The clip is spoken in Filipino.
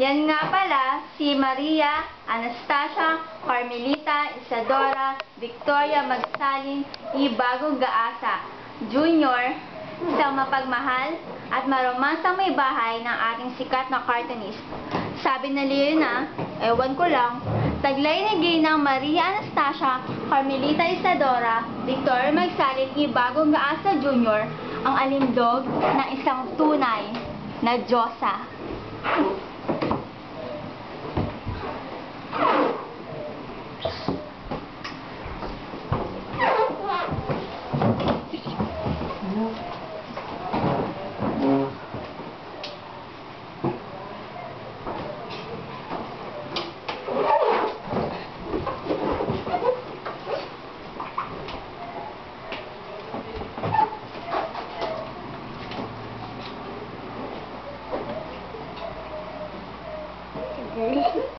Yan nga pala, si Maria, Anastasia, Carmelita, Isadora, Victoria Magsalin, Ibagong Gaasa, Jr., isang mapagmahal at maromansang may bahay ng ating sikat na cartoonist. Sabi na Leona, ewan ko lang, taglay na ginang Maria Anastasia, Carmelita Isadora, Victoria Magsalin, Ibagong Gaasa, Jr., ang alindog ng isang tunay na Diyosa. Okay.